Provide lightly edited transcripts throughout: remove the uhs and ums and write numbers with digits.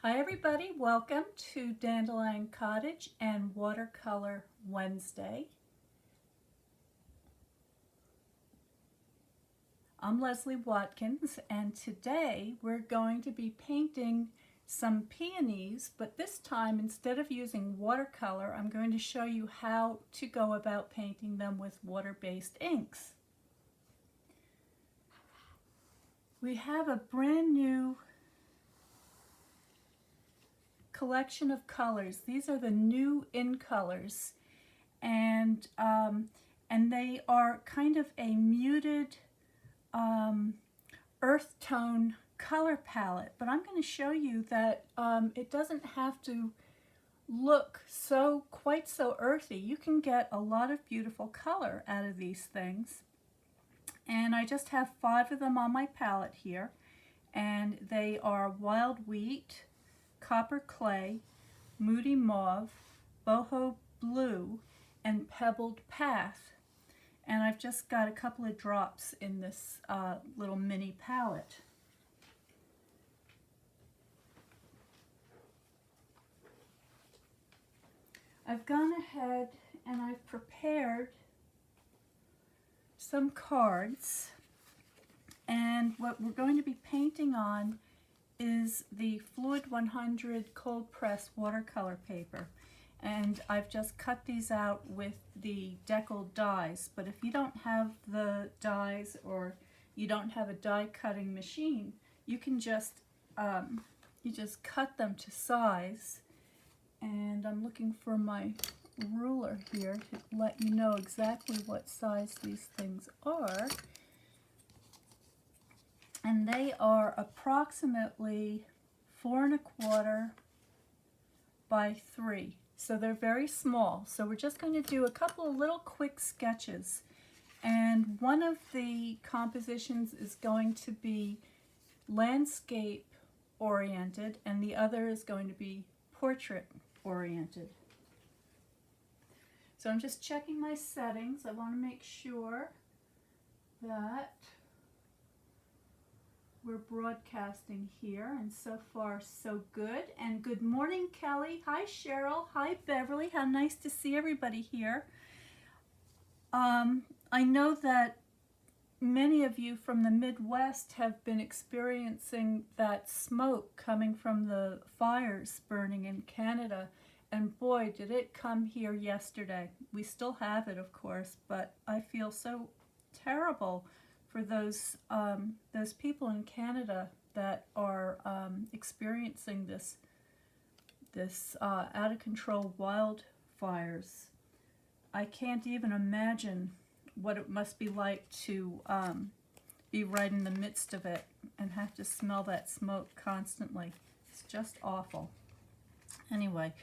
Hi everybody, welcome to Dandelion Cottage and Watercolor Wednesday. I'm Leslie Watkins and today we're going to be painting some peonies, but this time instead of using watercolor, I'm going to show you how to go about painting them with water-based inks. We have a brand new collection of colors. These are the new in colors, and they are kind of a muted earth tone color palette. But I'm going to show you that it doesn't have to look quite so earthy. You can get a lot of beautiful color out of these things. And I just have 5 of them on my palette here, and they are Wild Wheat, Copper Clay, Moody Mauve, Boho Blue, and Pebbled Path. And I've just got a couple of drops in this little mini palette. I've gone ahead and I've prepared some cards, and what we're going to be painting on is the Fluid 100 cold press watercolor paper, and I've just cut these out with the deckled dies. But if you don't have the dies or you don't have a die cutting machine, you can just cut them to size. And I'm looking for my ruler here to let you know exactly what size these things are. And they are approximately 4 1/4 by 3. So they're very small. So we're just going to do a couple of little quick sketches. And one of the compositions is going to be landscape oriented, and the other is going to be portrait oriented. So I'm just checking my settings. I want to make sure that we're broadcasting here, and so far so good. And good morning, Kelly. Hi, Cheryl. Hi, Beverly. How nice to see everybody here. I know that many of you from the Midwest have been experiencing that smoke coming from the fires burning in Canada, and boy, did it come here yesterday. We still have it, of course, but I feel so terrible for those people in Canada that are experiencing this out of control wildfires. I can't even imagine what it must be like to be right in the midst of it and have to smell that smoke constantly. It's just awful. Anyway,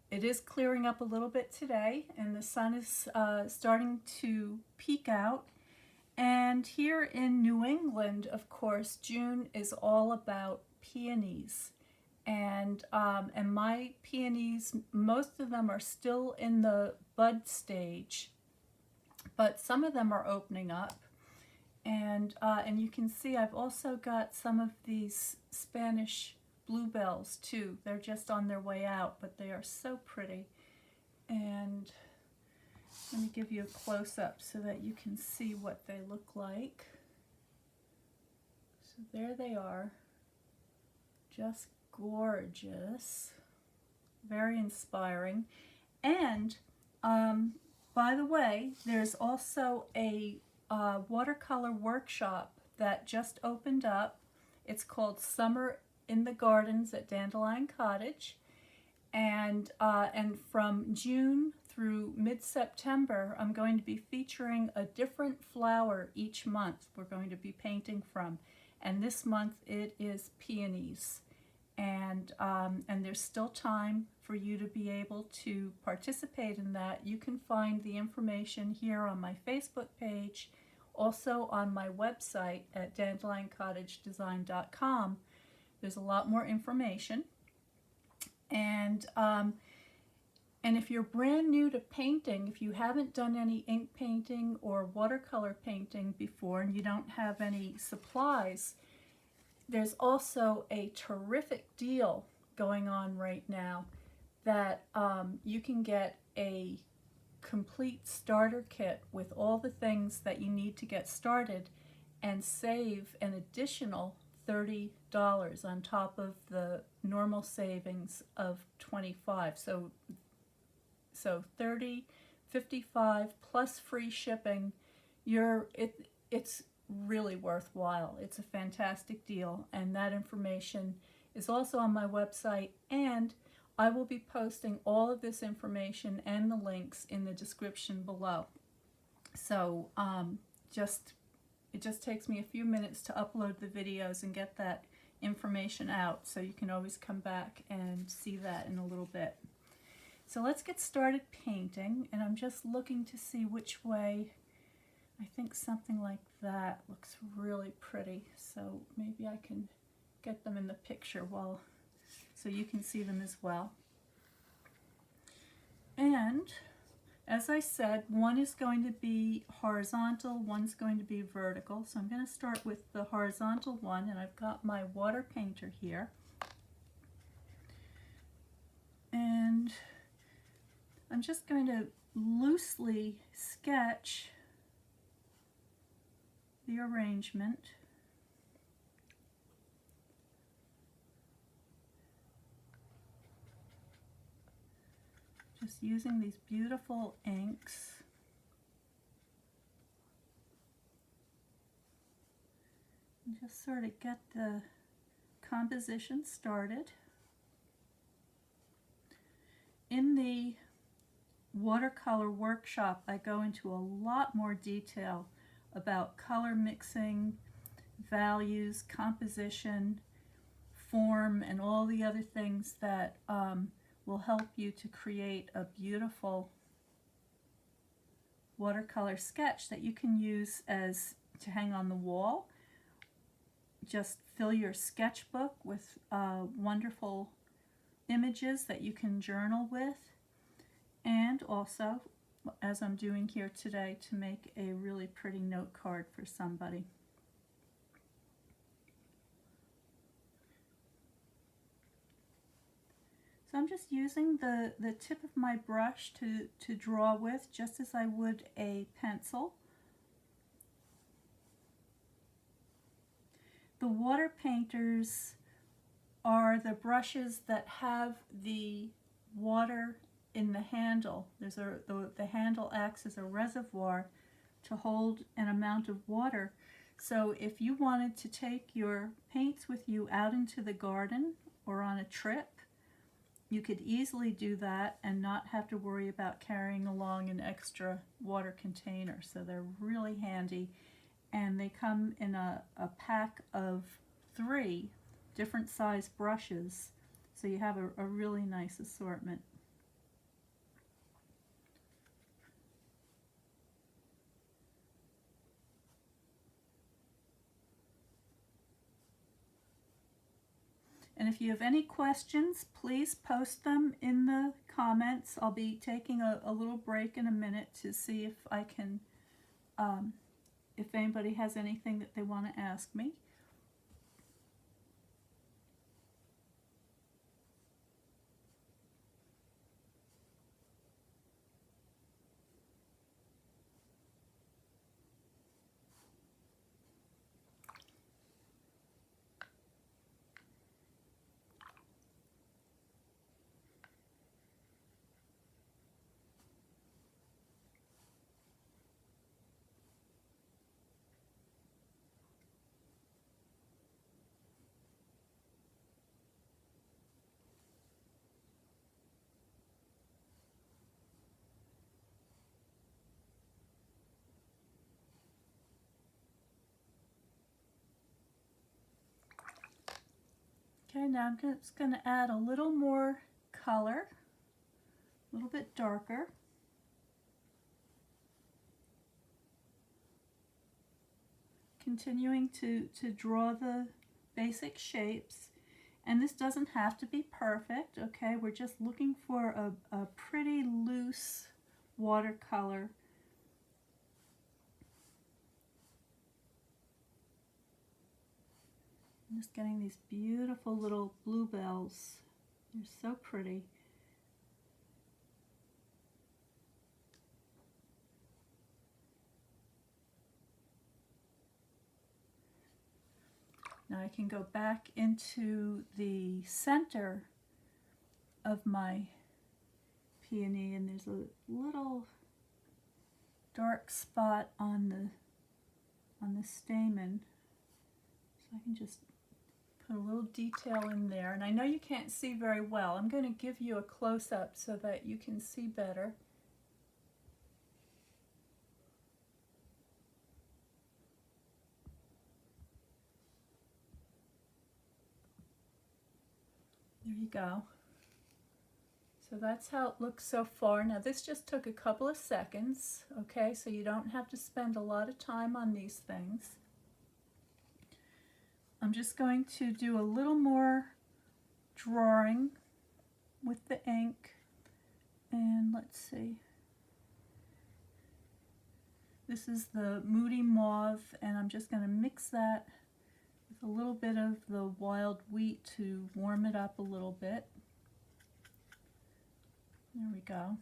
it is clearing up a little bit today, and the sun is starting to peek out. And here in New England, of course, June is all about peonies. And my peonies, most of them are still in the bud stage, but some of them are opening up. And you can see I've also got some of these Spanish bluebells too. They're just on their way out, but they are so pretty. And let me give you a close-up so that you can see what they look like. So there they are, just gorgeous, very inspiring. And by the way, there's also a watercolor workshop that just opened up. It's called Summer in the Gardens at Dandelion Cottage, and from June through mid-September, I'm going to be featuring a different flower each month we're going to be painting from. And this month it is peonies. And there's still time for you to be able to participate in that. You can find the information here on my Facebook page, also on my website at dandelioncottagedesign.com. There's a lot more information. And if you're brand new to painting, if you haven't done any ink painting or watercolor painting before and you don't have any supplies, there's also a terrific deal going on right now that you can get a complete starter kit with all the things that you need to get started and save an additional $30 on top of the normal savings of $25. So 30, 55 plus free shipping. It's really worthwhile. It's a fantastic deal, and that information is also on my website, and I will be posting all of this information and the links in the description below. So it just takes me a few minutes to upload the videos and get that information out, so you can always come back and see that in a little bit. So let's get started painting, and I'm just looking to see which way. I think something like that looks really pretty, so maybe I can get them in the picture so you can see them as well. And as I said, one is going to be horizontal, one's going to be vertical. So I'm going to start with the horizontal one, and I've got my water painter here. And I'm just going to loosely sketch the arrangement. Just using these beautiful inks. And just sort of get the composition started. In the watercolor workshop, I go into a lot more detail about color mixing, values, composition, form, and all the other things that will help you to create a beautiful watercolor sketch that you can use to hang on the wall. Just fill your sketchbook with wonderful images that you can journal with, and also, as I'm doing here today, to make a really pretty note card for somebody. So I'm just using the tip of my brush to draw with, just as I would a pencil. The water painters are the brushes that have the water in the handle. The handle acts as a reservoir to hold an amount of water. So if you wanted to take your paints with you out into the garden or on a trip, you could easily do that and not have to worry about carrying along an extra water container. So they're really handy, and they come in a pack of 3 different size brushes, so you have a really nice assortment. And if you have any questions, please post them in the comments. I'll be taking a little break in a minute to see if I can, if anybody has anything that they want to ask me. Okay, now I'm just going to add a little more color, a little bit darker. Continuing to draw the basic shapes. And this doesn't have to be perfect, okay? We're just looking for a pretty loose watercolor. I'm just getting these beautiful little bluebells. They're so pretty. Now I can go back into the center of my peony, and there's a little dark spot on the stamen. So I can just put a little detail in there. And I know you can't see very well. I'm going to give you a close-up so that you can see better. There you go. So that's how it looks so far. Now this just took a couple of seconds, okay? So you don't have to spend a lot of time on these things. I'm just going to do a little more drawing with the ink. And let's see. This is the Moody Mauve, and I'm just going to mix that with a little bit of the wild wheat to warm it up a little bit. There we go.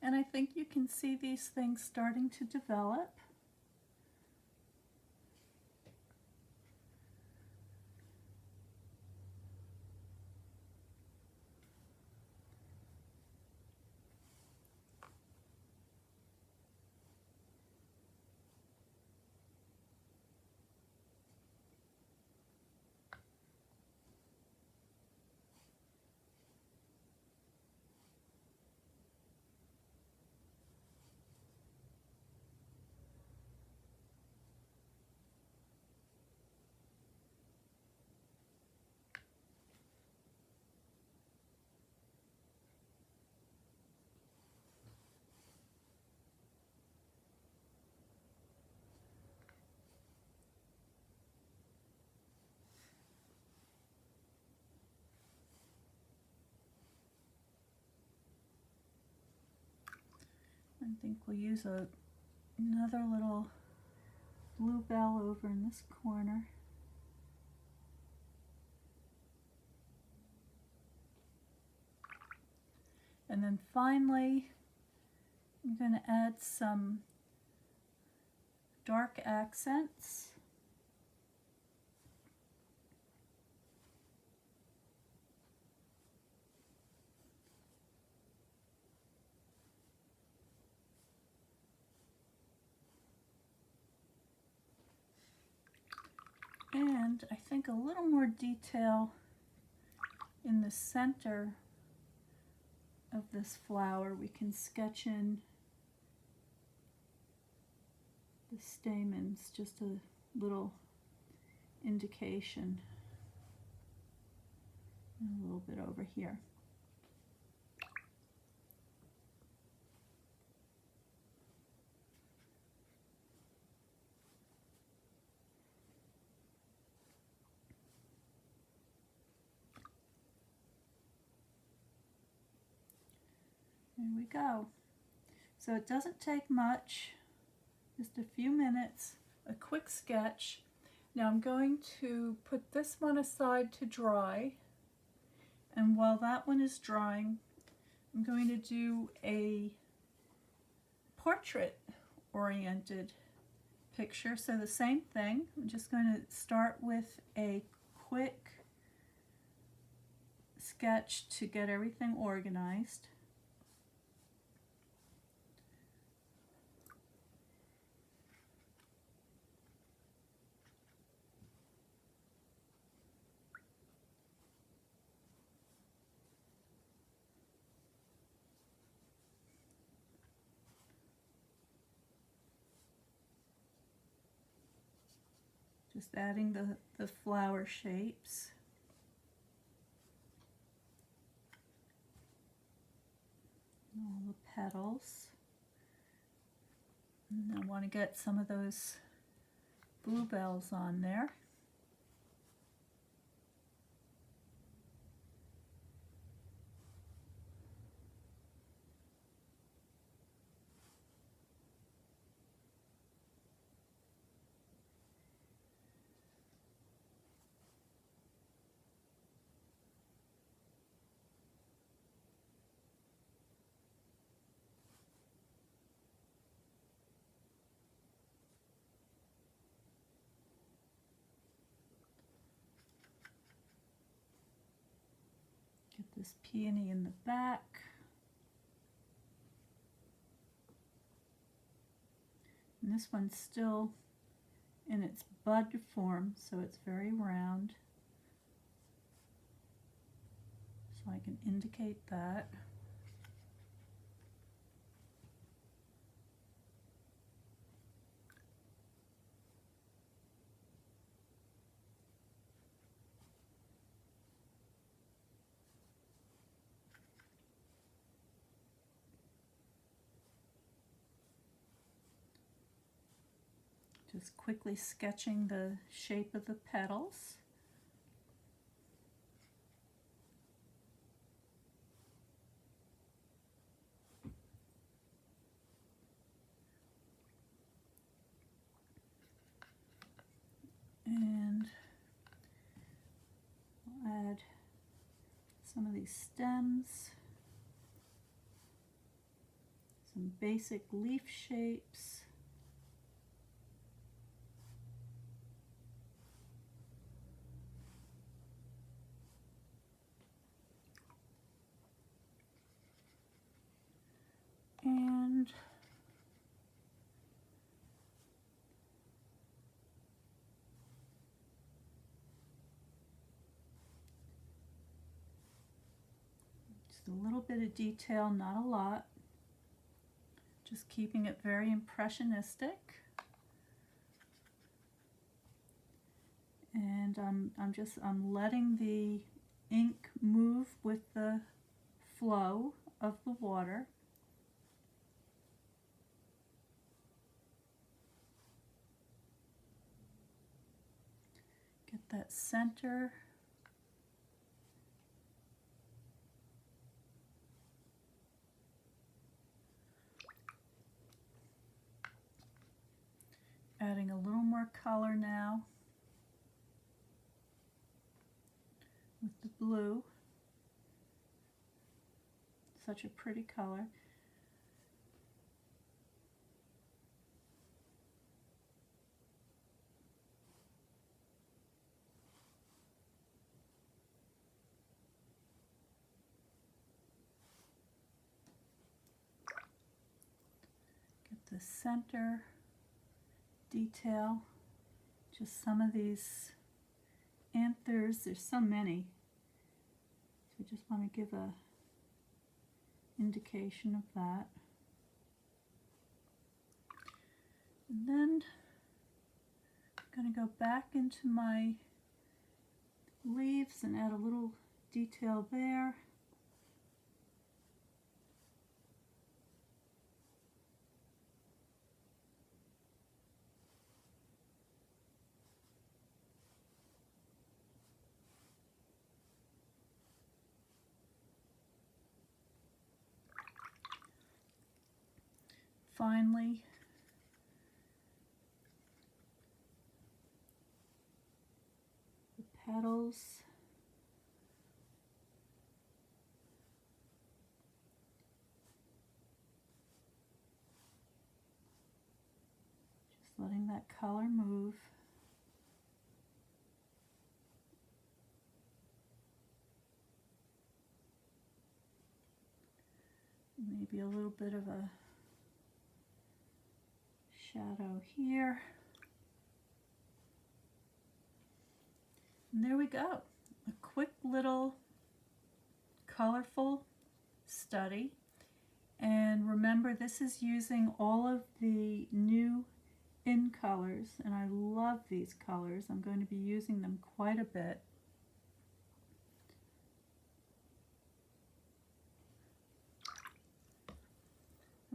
And I think you can see these things starting to develop. I think we'll use another little bluebell over in this corner. And then finally, I'm going to add some dark accents. And I think a little more detail in the center of this flower. We can sketch in the stamens, just a little indication. And a little bit over here. There we go. So it doesn't take much, just a few minutes, a quick sketch. Now I'm going to put this one aside to dry, and while that one is drying, I'm going to do a portrait-oriented picture. So the same thing, I'm just going to start with a quick sketch to get everything organized. Just adding the flower shapes. And all the petals. And I want to get some of those bluebells on there. Get this peony in the back. And this one's still in its bud form, so it's very round. So I can indicate that. Just quickly sketching the shape of the petals. And I'll add some of these stems, some basic leaf shapes. And just a little bit of detail, not a lot. Just keeping it very impressionistic. And I'm letting the ink move with the flow of the water. Get that center. Adding a little more color now with the blue. Such a pretty color. Get the center detail. Just some of these anthers, there's so many. So I just want to give a indication of that. And then I'm going to go back into my leaves and add a little detail there. Finally, the petals. Just letting that color move. Maybe a little bit of a shadow here. And there we go. A quick little colorful study. And remember, this is using all of the new in colors, and I love these colors. I'm going to be using them quite a bit.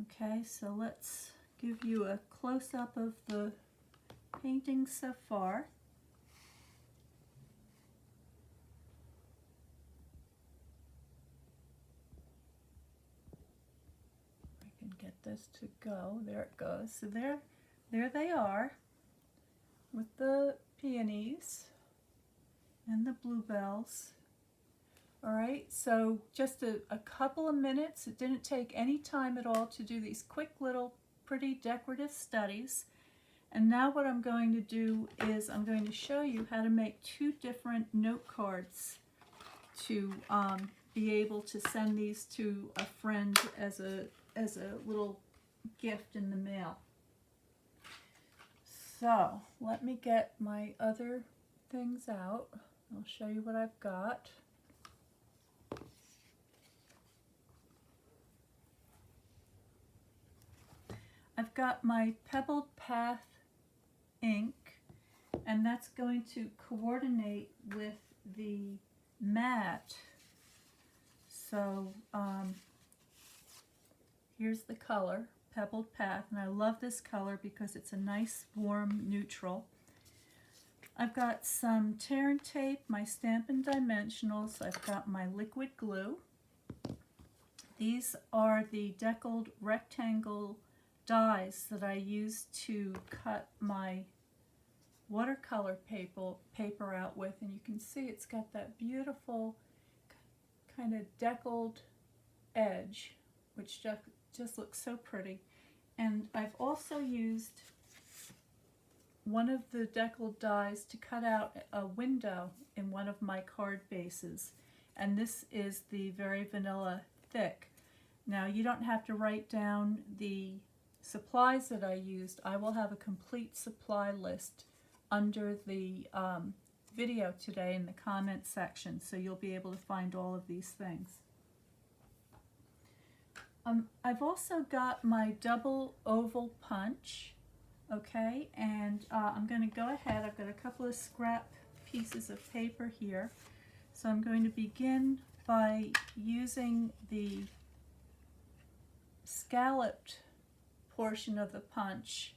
Okay, so let's give you a close-up of the painting so far. Get this to go. There it goes. So there they are with the peonies and the bluebells. All right, so just a couple of minutes. It didn't take any time at all to do these quick little pretty decorative studies. And now what I'm going to do is I'm going to show you how to make 2 different note cards to be able to send these to a friend as a little gift in the mail. So let me get my other things out. I'll show you what I've got. I've got my Pebbled Path ink, and that's going to coordinate with the mat. So here's the color, Pebbled Path, and I love this color because it's a nice warm neutral. I've got some tear and tape, my Stampin' Dimensionals. I've got my liquid glue. These are the deckled rectangle dies that I use to cut my watercolor paper out with, and you can see it's got that beautiful kind of deckled edge, which just looks so pretty. And I've also used one of the deckled dies to cut out a window in one of my card bases, and this is the Very Vanilla Thick. Now you don't have to write down the supplies that I used. I will have a complete supply list under the video today in the comment section, so you'll be able to find all of these things. I've also got my double oval punch, okay, and I'm going to go ahead. I've got a couple of scrap pieces of paper here, so I'm going to begin by using the scalloped portion of the punch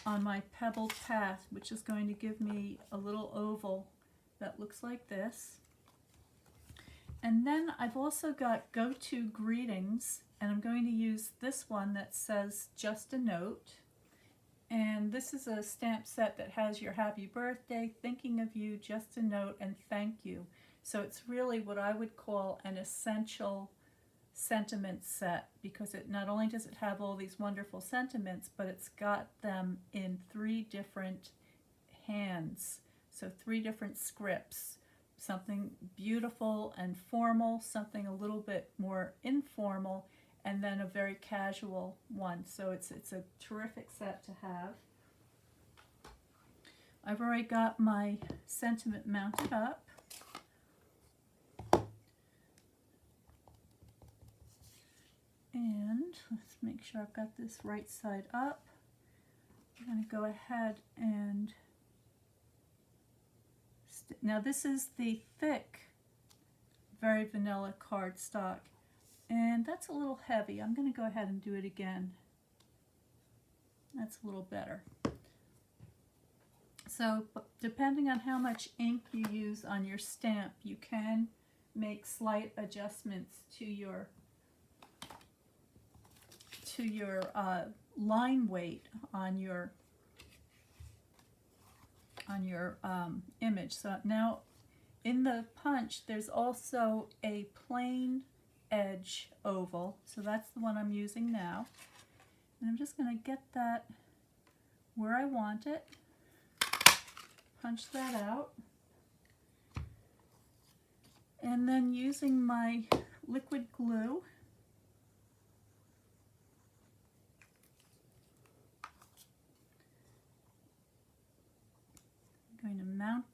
on my Pebbled Path, which is going to give me a little oval that looks like this. And then I've also got Go-To Greetings, and I'm going to use this one that says Just a Note. And this is a stamp set that has your happy birthday, thinking of you, just a note, and thank you. So it's really what I would call an essential sentiment set, because it not only does it have all these wonderful sentiments, but it's got them in 3 different hands. So 3 different scripts. Something beautiful and formal, something a little bit more informal, and then a very casual one. So it's a terrific set to have. I've already got my sentiment mounted up. And let's make sure I've got this right side up. I'm going to go ahead and now this is the thick Very Vanilla cardstock, and that's a little heavy. I'm going to go ahead and do it again. That's a little better. So depending on how much ink you use on your stamp, you can make slight adjustments to your line weight on your image. So now in the punch there's also a plain edge oval, so that's the one I'm using now, and I'm just going to get that where I want it, punch that out, and then using my liquid glue, I'm going to mount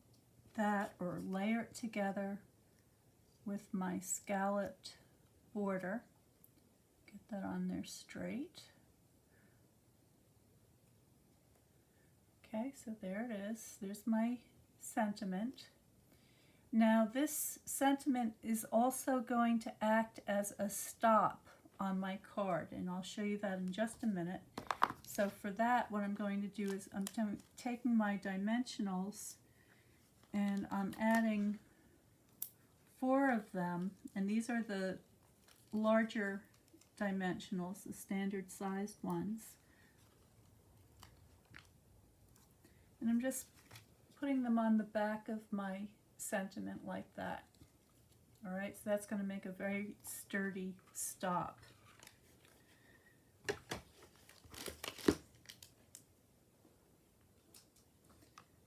that or layer it together with my scalloped border. Get that on there straight. Okay, so there it is. There's my sentiment. Now this sentiment is also going to act as a stop on my card, and I'll show you that in just a minute. So for that, what I'm going to do is I'm taking my dimensionals and I'm adding 4 of them, and these are the larger dimensionals, the standard sized ones. And I'm just putting them on the back of my sentiment like that. All right, so that's going to make a very sturdy stop.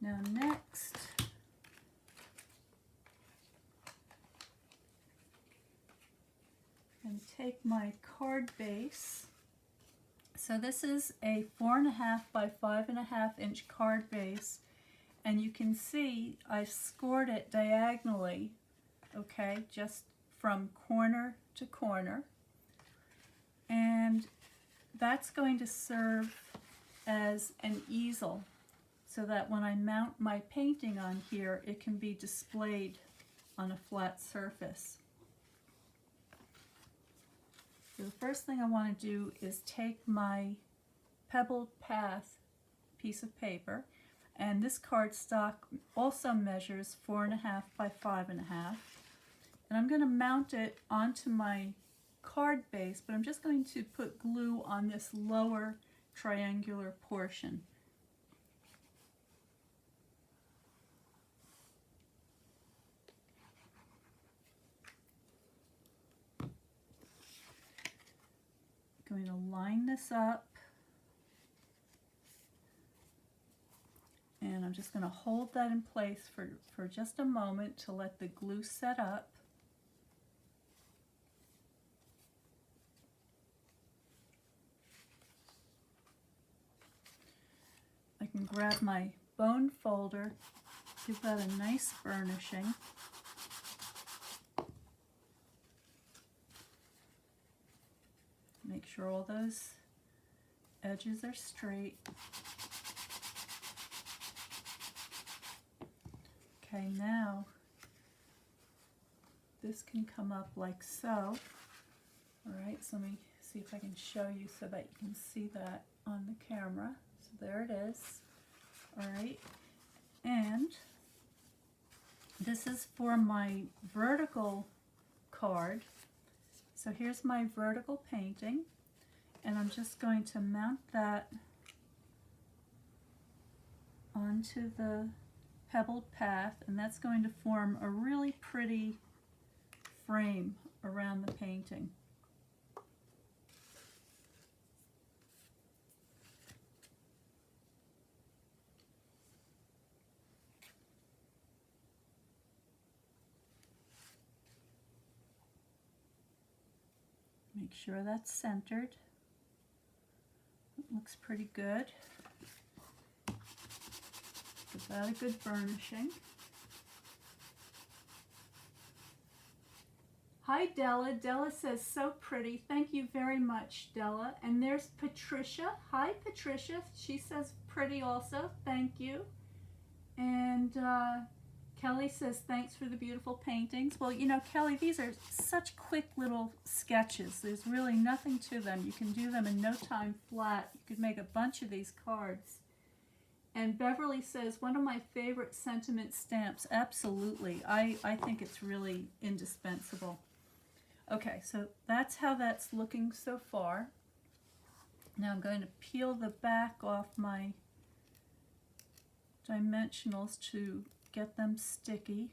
Now next, and take my card base. So this is a 4.5 by 5.5 inch card base, and you can see I've scored it diagonally, okay, just from corner to corner, and that's going to serve as an easel so that when I mount my painting on here, it can be displayed on a flat surface. So the first thing I want to do is take my pebbled path piece of paper, and this cardstock also measures 4.5 by 5.5, and I'm going to mount it onto my card base, but I'm just going to put glue on this lower triangular portion. Going to line this up, and I'm just going to hold that in place for just a moment to let the glue set up. I can grab my bone folder, give that a nice burnishing. Make sure all those edges are straight. Okay, now this can come up like so. All right, so let me see if I can show you so that you can see that on the camera. So there it is. All right, and this is for my vertical card. So here's my vertical painting, and I'm just going to mount that onto the pebbled path, and that's going to form a really pretty frame around the painting. Make sure that's centered. It looks pretty good. Give that a good burnishing. Hi Della. Della says so pretty. Thank you very much, Della. And there's Patricia. Hi Patricia. She says pretty also. Thank you. And Kelly says thanks for the beautiful paintings. Well, you know, Kelly, these are such quick little sketches. There's really nothing to them. You can do them in no time flat. You could make a bunch of these cards. And Beverly says, one of my favorite sentiment stamps. Absolutely. I think it's really indispensable. Okay, so that's how that's looking so far. Now I'm going to peel the back off my dimensionals to get them sticky.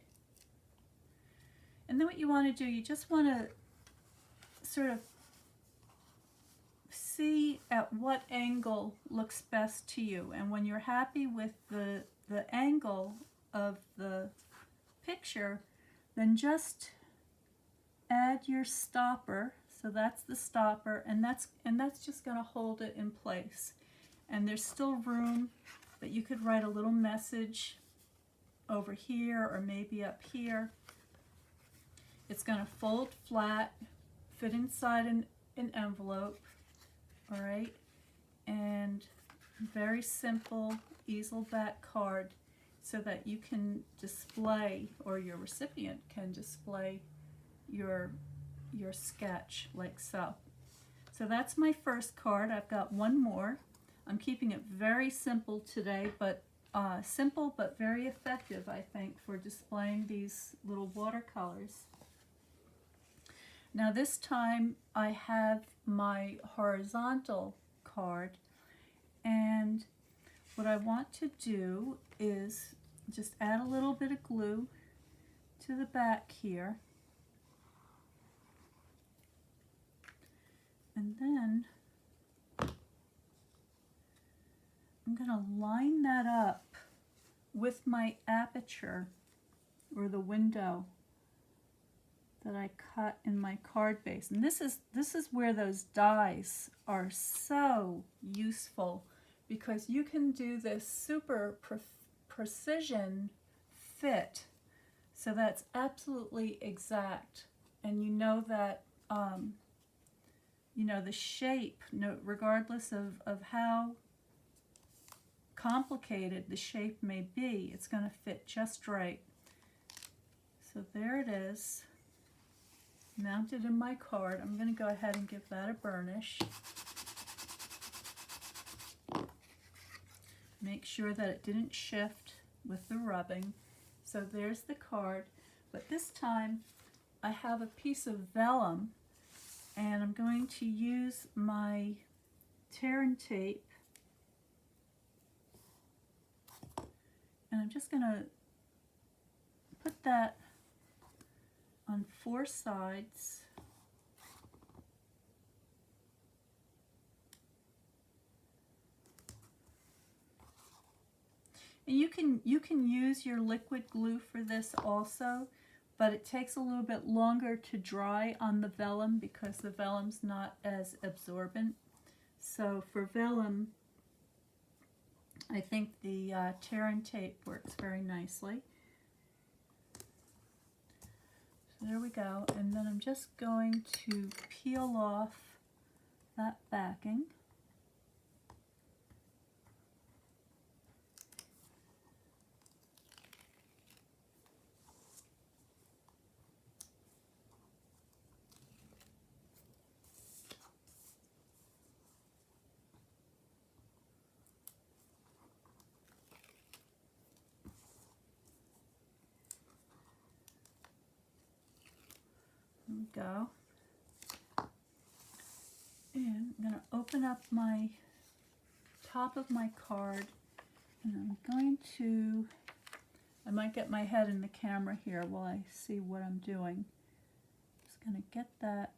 And then what you want to do, you just want to sort of see at what angle looks best to you. And when you're happy with the angle of the picture, then just add your stopper. So that's the stopper, and that's just going to hold it in place. And there's still room, but you could write a little message over here or maybe up here. It's going to fold flat, fit inside an envelope, all right, and very simple easel back card so that you can display, or your recipient can display your sketch like so. So that's my first card. I've got one more. I'm keeping it very simple today, but simple but very effective, I think, for displaying these little watercolors. Now this time I have my horizontal card, and what I want to do is just add a little bit of glue to the back here, and then I'm going to line that up with my aperture, or the window that I cut in my card base. And this is where those dies are so useful, because you can do this super precision fit. So that's absolutely exact, and you know that you know the shape, regardless of how complicated the shape may be, it's going to fit just right. So there it is, mounted in my card. I'm going to go ahead and give that a burnish. Make sure that it didn't shift with the rubbing. So there's the card, but this time I have a piece of vellum, and I'm going to use my tear and tape, and I'm just going to put that on 4 sides. And you can use your liquid glue for this also, but it takes a little bit longer to dry on the vellum because the vellum's not as absorbent. So for vellum, I think the tear and tape works very nicely. So there we go, and then I'm just going to peel off that backing. Go, and I'm going to open up my top of my card, and I'm going to, I might get my head in the camera here while I see what I'm doing. Just going to get that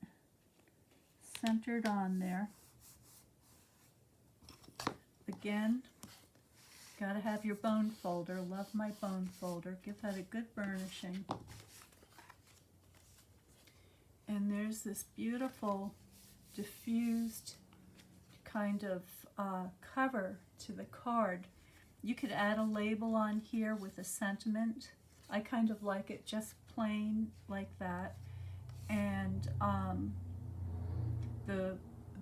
centered on there. Again, got to have your bone folder. Love my bone folder. Give that a good burnishing. And there's this beautiful diffused kind of cover to the card. You could add a label on here with a sentiment. I kind of like it just plain like that. And the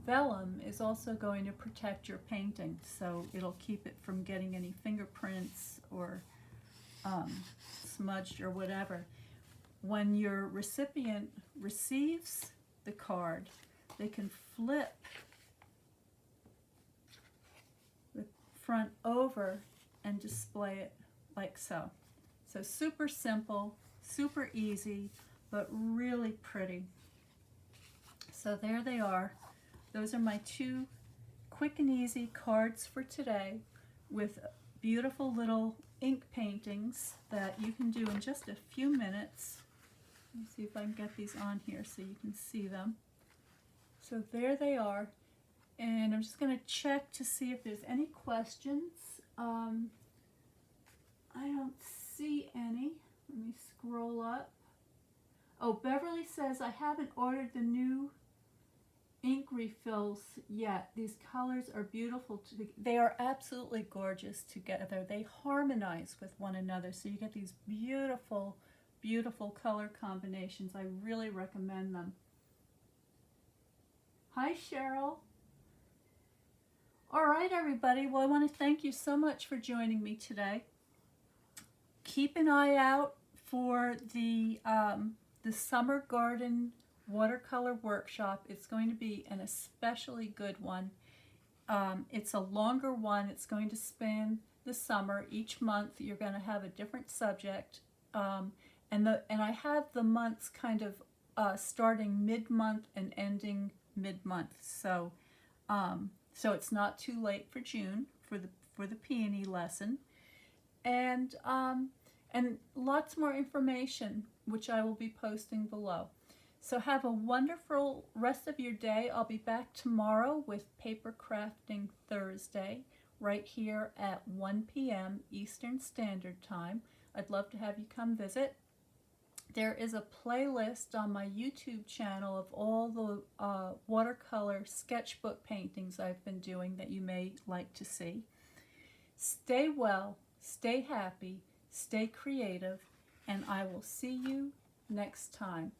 vellum is also going to protect your painting, so it'll keep it from getting any fingerprints or smudged or whatever. When your recipient receives the card, they can flip the front over and display it like so. So super simple, super easy, but really pretty. So there they are. Those are my 2 quick and easy cards for today, with beautiful little ink paintings that you can do in just a few minutes. Let me see if I can get these on here so you can see them. So there they are. And I'm just going to check to see if there's any questions. I don't see any. Let me scroll up. Oh, Beverly says, I haven't ordered the new ink refills yet. These colors are beautiful. They are absolutely gorgeous together. They harmonize with one another, so you get these beautiful, beautiful color combinations. I really recommend them. Hi, Cheryl. All right, everybody. Well, I want to thank you so much for joining me today. Keep an eye out for the Summer Garden Watercolor Workshop. It's going to be an especially good one. It's a longer one. It's going to span the summer. Each month you're going to have a different subject. And I have the months kind of starting mid-month and ending mid-month. So it's not too late for June for the peony lesson. And lots more information, which I will be posting below. So have a wonderful rest of your day. I'll be back tomorrow with Paper Crafting Thursday, right here at 1 p.m. Eastern Standard Time. I'd love to have you come visit. There is a playlist on my YouTube channel of all the watercolor sketchbook paintings I've been doing that you may like to see. Stay well, stay happy, stay creative, and I will see you next time.